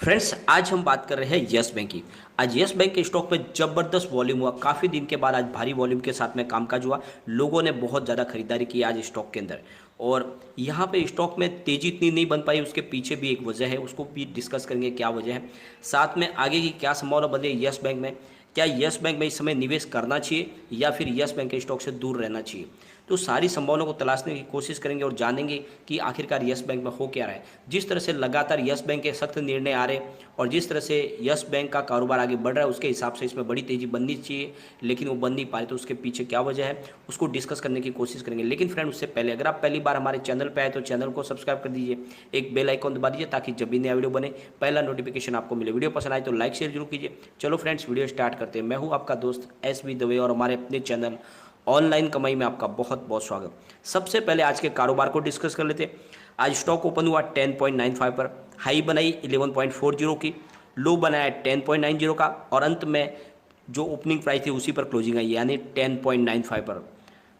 Friends, आज हम बात कर रहे हैं यस बैंक की। आज यस बैंक के स्टॉक में जबरदस्त वॉल्यूम हुआ। काफ़ी दिन के बाद आज भारी वॉल्यूम के साथ में कामकाज हुआ। लोगों ने बहुत ज़्यादा खरीदारी की आज स्टॉक के अंदर। और यहाँ पे स्टॉक में तेज़ी इतनी नहीं बन पाई, उसके पीछे भी एक वजह है, उसको भी डिस्कस करेंगे क्या वजह है। साथ में आगे की क्या संभावना बन रही है यस बैंक में, क्या यस बैंक में इस समय निवेश करना चाहिए या फिर यस बैंक के स्टॉक से दूर रहना चाहिए। तो सारी संभावनाओं को तलाशने की कोशिश करेंगे और जानेंगे कि आखिरकार यस बैंक में हो क्या रहा है। जिस तरह से लगातार यस बैंक के सख्त निर्णय आ रहे और जिस तरह से यस बैंक का कारोबार आगे बढ़ रहा है, उसके हिसाब से इसमें बड़ी तेज़ी बननी चाहिए, लेकिन वो बन नहीं पा रही। तो उसके पीछे क्या वजह है, उसको डिस्कस करने की कोशिश करेंगे। लेकिन फ्रेंड, उससे पहले अगर आप पहली बार हमारे चैनल पर आए तो चैनल को सब्सक्राइब कर दीजिए, एक बेल आइकॉन दबा दीजिए ताकि जब भी नया वीडियो बने पहला नोटिफिकेशन आपको मिले। वीडियो पसंद आए तो लाइक शेयर जरूर कीजिए। चलो फ्रेंड्स, वीडियो स्टार्ट करते हैं। मैं हूँ आपका दोस्त SV दवे और हमारे अपने चैनल ऑनलाइन कमाई में आपका बहुत बहुत स्वागत। सबसे पहले आज के कारोबार को डिस्कस कर लेते हैं। आज स्टॉक ओपन हुआ 10.95 पर, हाई बनाई 11.40 की, लो बनाया 10.90 का और अंत में जो ओपनिंग प्राइस थी उसी पर क्लोजिंग आई, यानी 10.95 पर।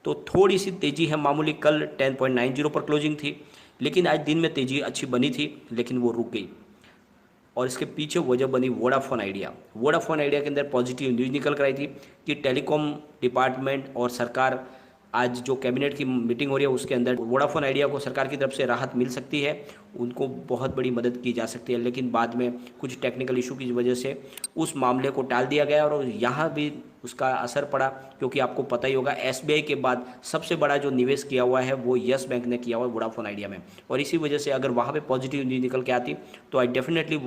तो थोड़ी सी तेज़ी है मामूली। कल 10.90 पर क्लोजिंग थी, लेकिन आज दिन में तेज़ी अच्छी बनी थी, लेकिन वो रुक गई। और इसके पीछे वजह बनी वोडाफोन आइडिया। वोडाफोन आइडिया के अंदर पॉजिटिव न्यूज़ निकल कर आई थी कि टेलीकॉम डिपार्टमेंट और सरकार, आज जो कैबिनेट की मीटिंग हो रही है उसके अंदर वोडाफोन आइडिया को सरकार की तरफ से राहत मिल सकती है, उनको बहुत बड़ी मदद की जा सकती है। लेकिन बाद में कुछ टेक्निकल इशू की वजह से उस मामले को टाल दिया गया और यहाँ भी उसका असर पड़ा, क्योंकि आपको पता ही होगा SBI के बाद सबसे बड़ा जो निवेश किया हुआ है वो यस बैंक ने किया हुआ है वोडाफोन आइडिया में। और इसी वजह से अगर वहाँ पे पॉजिटिव न्यूज़ निकल के आती तो आज डेफिनेटली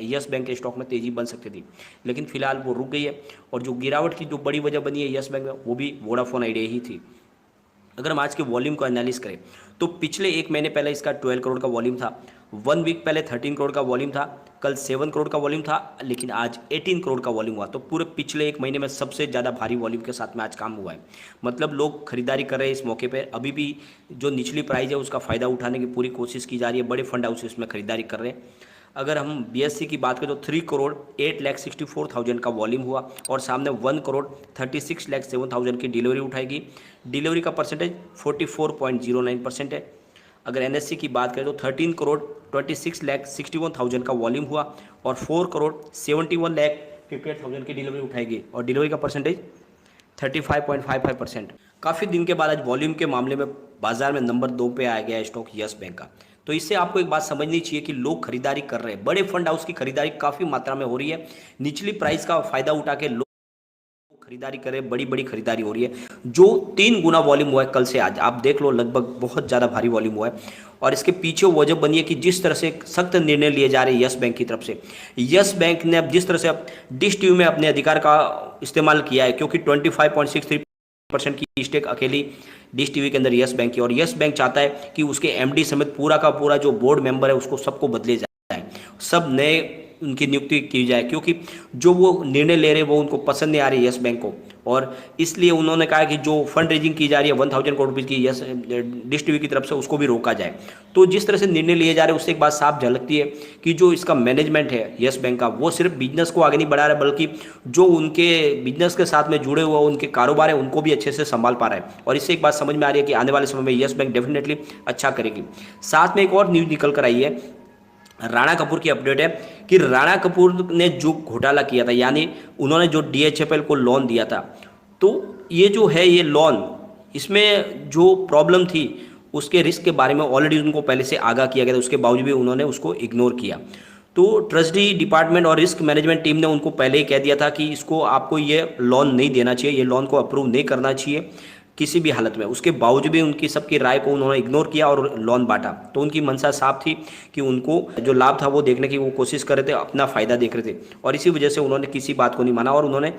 यस बैंक के स्टॉक में तेज़ी बन सकती थी, लेकिन फिलहाल वो रुक गई है। और जो गिरावट की जो बड़ी वजह बनी है यस बैंक में, वो भी वोडाफोन आइडिया ही थी। अगर हम आज के वॉल्यूम को एनालिस करें तो पिछले एक महीने पहले इसका 12 करोड़ का वॉल्यूम था, 1 वीक पहले 13 करोड़ का वॉल्यूम था, कल 7 करोड़ का वॉल्यूम था, लेकिन आज 18 करोड़ का वॉल्यूम हुआ। तो पूरे पिछले एक महीने में सबसे ज़्यादा भारी वॉल्यूम के साथ में आज काम हुआ है। मतलब लोग खरीदारी कर रहे हैं इस मौके पर। अभी भी जो निचली प्राइस है उसका फ़ायदा उठाने की पूरी कोशिश की जा रही है। बड़े फंड हाउस इसमें खरीदारी कर रहे हैं। अगर हम BSE की बात करें तो 3 करोड़ 8,64,000 का वॉल्यूम हुआ और सामने 1 करोड़ 36,07,000 की डिलीवरी उठाएगी। डिलीवरी का परसेंटेज 44.09% है। अगर NSE की बात करें तो 13 करोड़ 26,61,000 का वॉल्यूम हुआ और 4 करोड़ 71,58,000 की डिलीवरी उठाएगी और डिलीवरी का परसेंटेज 35.55%। काफ़ी दिन के बाद आज वॉल्यूम के मामले में बाजार में नंबर 2 पे आ गया है स्टॉक यस बैंक का। तो इससे आपको एक बात समझनी चाहिए कि लोग खरीदारी कर रहे हैं। बड़े फंड हाउस की खरीदारी काफ़ी मात्रा में हो रही है। निचली प्राइस का फायदा उठा के लोग खरीदारी कर रहे हैं। बड़ी बड़ी खरीदारी हो रही है, जो 3 गुना वॉल्यूम हुआ है कल से आज। आप देख लो, लगभग बहुत ज़्यादा भारी वॉल्यूम हुआ है। और इसके पीछे वजह बनी है कि जिस तरह से सख्त निर्णय लिए जा रहे हैं यस बैंक की तरफ से। यस बैंक ने अब जिस तरह से डिश टीवी में अपने अधिकार का इस्तेमाल किया है, क्योंकि 25.63% की स्टेक अकेली डिश टीवी के अंदर यस बैंक की, और यस बैंक चाहता है कि उसके MD समेत पूरा का पूरा जो बोर्ड मेंबर है उसको सबको बदले जाए, सब नए उनकी नियुक्ति की जाए, क्योंकि जो वो निर्णय ले रहे हैं वो उनको पसंद नहीं आ रही यस बैंक को। और इसलिए उन्होंने कहा कि जो फंड रेजिंग की जा रही है 1000 करोड़ रुपये की यस डिश टीवी की तरफ से, उसको भी रोका जाए। तो जिस तरह से निर्णय लिए जा रहे हैं उससे एक बात साफ झलकती है कि जो इसका मैनेजमेंट है यस बैंक का, वो सिर्फ बिजनेस को आगे नहीं बढ़ा रहा है, बल्कि जो उनके बिजनेस के साथ में जुड़े हुए उनके कारोबार है उनको भी अच्छे से संभाल पा रहा है। और इससे एक बात समझ में आ रही है कि आने वाले समय में यस बैंक डेफिनेटली अच्छा करेगी। साथ में एक और न्यूज़ निकल कर आई है, राणा कपूर की अपडेट है कि राणा कपूर ने जो घोटाला किया था, यानी उन्होंने जो DHFL को लोन दिया था, तो ये जो है ये लोन, इसमें जो प्रॉब्लम थी उसके रिस्क के बारे में ऑलरेडी उनको पहले से आगाह किया गया था, उसके बावजूद भी उन्होंने उसको इग्नोर किया। तो ट्रस्टी डिपार्टमेंट और रिस्क मैनेजमेंट टीम ने उनको पहले ही कह दिया था कि इसको आपको ये लोन नहीं देना चाहिए, ये लोन को अप्रूव नहीं करना चाहिए किसी भी हालत में। उसके बावजूद भी उनकी सबकी राय को उन्होंने इग्नोर किया और लोन बांटा। तो उनकी मंशा साफ थी कि उनको जो लाभ था वो देखने की वो कोशिश कर रहे थे, अपना फ़ायदा देख रहे थे, और इसी वजह से उन्होंने किसी बात को नहीं माना। और उन्होंने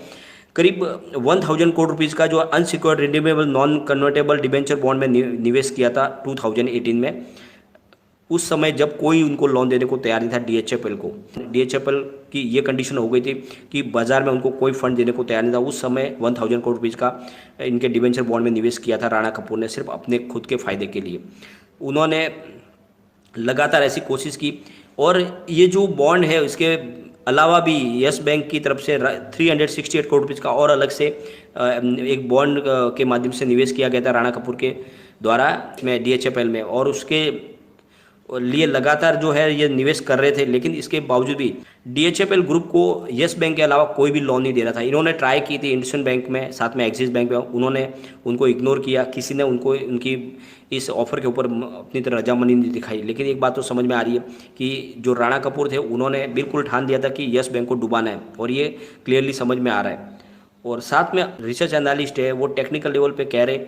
करीब 1000 करोड़ रुपीज़ का जो unsecured redeemable non convertible debenture bond में निवेश किया था 2018 में। उस समय जब कोई उनको लोन देने को तैयार नहीं था DHFL को। DHFL की ये कंडीशन हो गई थी कि बाजार में उनको कोई फंड देने को तैयार नहीं था। उस समय 1000 करोड़ रुपीज़ का इनके डिबेंचर बॉन्ड में निवेश किया था राणा कपूर ने, सिर्फ अपने खुद के फायदे के लिए। उन्होंने लगातार ऐसी कोशिश की, और ये जो बॉन्ड है इसके अलावा भी यस बैंक की तरफ से 368 करोड़ रुपीज़ का और अलग से एक बॉन्ड के माध्यम से निवेश किया गया था राणा कपूर के द्वारा में DHFL में। और और लिए लगातार जो है ये निवेश कर रहे थे, लेकिन इसके बावजूद भी डीएचएफएल ग्रुप को यस बैंक के अलावा कोई भी लोन नहीं दे रहा था। इन्होंने ट्राई की थी इंडसइंड बैंक में, साथ में एक्सिस बैंक में, उन्होंने उनको इग्नोर किया, किसी ने उनको उनकी इस ऑफर के ऊपर अपनी तरह रजामंदी नहीं दिखाई। लेकिन एक बात तो समझ में आ रही है कि जो राणा कपूर थे उन्होंने बिल्कुल ठान दिया था कि यस बैंक को डुबाना है, और ये क्लियरली समझ में आ रहा है। और साथ में रिसर्च एनालिस्ट है वो टेक्निकल लेवल पे कह रहे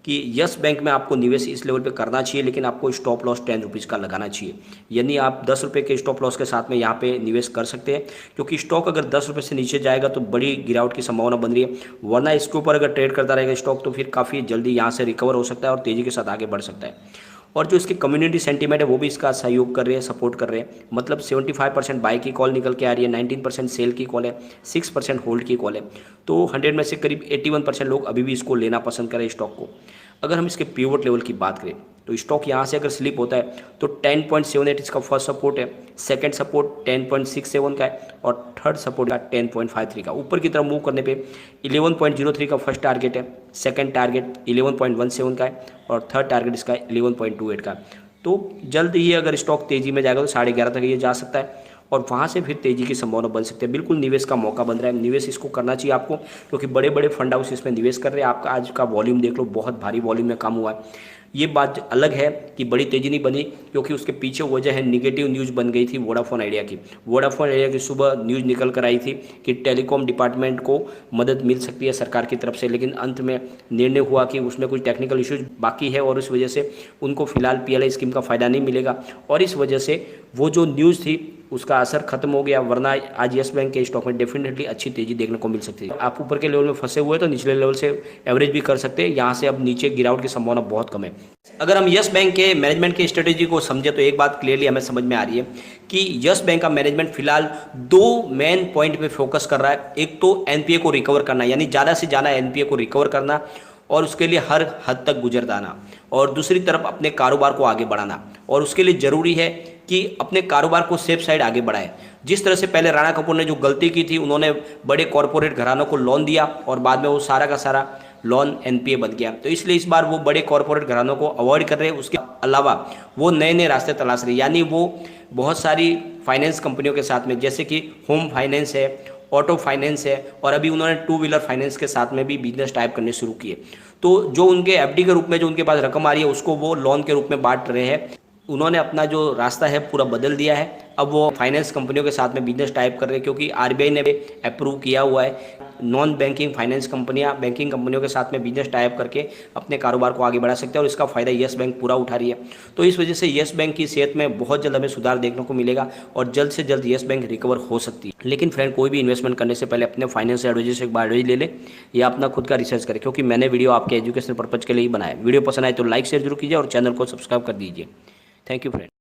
कि यस बैंक में आपको निवेश इस लेवल पे करना चाहिए, लेकिन आपको स्टॉप लॉस 10 रुपीज़ का लगाना चाहिए। यानी आप 10 रुपये के स्टॉप लॉस के साथ में यहाँ पे निवेश कर सकते हैं, क्योंकि स्टॉक अगर 10 रुपये से नीचे जाएगा तो बड़ी गिरावट की संभावना बन रही है। वरना इसके ऊपर अगर ट्रेड करता रहेगा स्टॉक तो फिर काफ़ी जल्दी यहाँ से रिकवर हो सकता है और तेज़ी के साथ आगे बढ़ सकता है। और जो इसकी कम्युनिटी सेंटीमेंट है वो भी इसका सहयोग कर रहे हैं, सपोर्ट कर रहे हैं। मतलब 75% बाई की कॉल निकल के आ रही है, 19% सेल की कॉल है, 6% होल्ड की कॉल है। तो 100 में से करीब 81% लोग अभी भी इसको लेना पसंद करें स्टॉक को। अगर हम इसके पिवट लेवल की बात करें तो स्टॉक यहाँ से अगर स्लिप होता है तो 10.78 इसका फर्स्ट सपोर्ट है, सेकंड सपोर्ट 10.67 का है, और थर्ड सपोर्ट का 10.53 का। ऊपर की तरफ मूव करने पे 11.03 का फर्स्ट टारगेट है, सेकंड टारगेट 11.17 का है, और थर्ड टारगेट इसका 11.28 का। तो जल्द ही अगर स्टॉक तेज़ी में जाएगा तो 11.5 तक ये जा सकता है, और वहाँ से फिर तेज़ी की संभावना बन सकती है। बिल्कुल निवेश का मौका बन रहा है, निवेश इसको करना चाहिए आपको, क्योंकि बड़े बड़े फंड हाउस इसमें निवेश कर रहे हैं। आपका आज का वॉल्यूम देख लो, बहुत भारी वॉल्यूम में काम हुआ है। ये बात अलग है कि बड़ी तेज़ी नहीं बनी, क्योंकि उसके पीछे वजह है निगेटिव न्यूज़ बन गई थी वोडाफोन आइडिया की। वोडाफोन आइडिया की सुबह न्यूज़ निकल कर आई थी कि टेलीकॉम डिपार्टमेंट को मदद मिल सकती है सरकार की तरफ से, लेकिन अंत में निर्णय हुआ कि उसमें कुछ टेक्निकल इश्यूज बाकी है, और इस वजह से उनको फिलहाल पीएलआई स्कीम का फ़ायदा नहीं मिलेगा, और इस वजह से वो जो न्यूज़ थी उसका असर खत्म हो गया। वरना आज यस बैंक के स्टॉक में डेफिनेटली अच्छी तेज़ी देखने को मिल सकती है। आप ऊपर के लेवल में फंसे हुए तो निचले लेवल से एवरेज भी कर सकते हैं, यहाँ से अब नीचे गिरावट की संभावना बहुत कम है। अगर हम यस बैंक के मैनेजमेंट की स्ट्रेटेजी को समझे तो एक बात क्लियरली हमें समझ में आ रही है कि यस बैंक का मैनेजमेंट फिलहाल दो मेन पॉइंट पे फोकस कर रहा है। एक तो एनपीए को रिकवर करना, यानी ज़्यादा से ज़्यादा एनपीए को रिकवर करना और उसके लिए हर हद तक गुजरदाना, और दूसरी तरफ अपने कारोबार को आगे बढ़ाना। और उसके लिए ज़रूरी है कि अपने कारोबार को सेफ साइड आगे बढ़ाए। जिस तरह से पहले राणा कपूर ने जो गलती की थी, उन्होंने बड़े कॉरपोरेट घरानों को लोन दिया और बाद में वो सारा का सारा लोन एनपीए बन गया। तो इसलिए इस बार वो बड़े कॉरपोरेट घरानों को अवॉइड कर रहे हैं। उसके अलावा वो नए नए रास्ते तलाश रहे हैं, यानी वो बहुत सारी फाइनेंस कंपनियों के साथ में, जैसे कि होम फाइनेंस है, ऑटो फाइनेंस है, और अभी उन्होंने टू व्हीलर फाइनेंस के साथ में भी बिजनेस टाइप करने शुरू किए। तो जो उनके एफडी के रूप में जो उनके पास रकम आ रही है उसको वो लोन के रूप में बांट रहे हैं। उन्होंने अपना जो रास्ता है पूरा बदल दिया है। अब वो फाइनेंस कंपनियों के साथ में बिजनेस टाइप कर रहे हैं, क्योंकि आरबीआई ने भी अप्रूव किया हुआ है नॉन बैंकिंग फाइनेंस कंपनियां बैंकिंग कंपनियों के साथ में बिजनेस टाइप करके अपने कारोबार को आगे बढ़ा सकते हैं, और इसका फायदा यस बैंक पूरा उठा रही है। तो इस वजह से यस बैंक की सेहत में बहुत जल्द हमें सुधार देखने को मिलेगा, और जल्द से जल्द यस बैंक रिकवर हो सकती है। लेकिन फ्रेंड, कोई भी इन्वेस्टमेंट करने से पहले अपने फाइनेंस एडवाइजर से एक बार एडवाइस ले ले, या अपना खुद का रिसर्च करें, क्योंकि मैंने वीडियो आपके एजुकेशन पर्पज के लिए ही बनाया। वीडियो पसंद आए तो लाइक शेयर जरूर कीजिए और चैनल को सब्सक्राइब कर दीजिए। Thank you friend.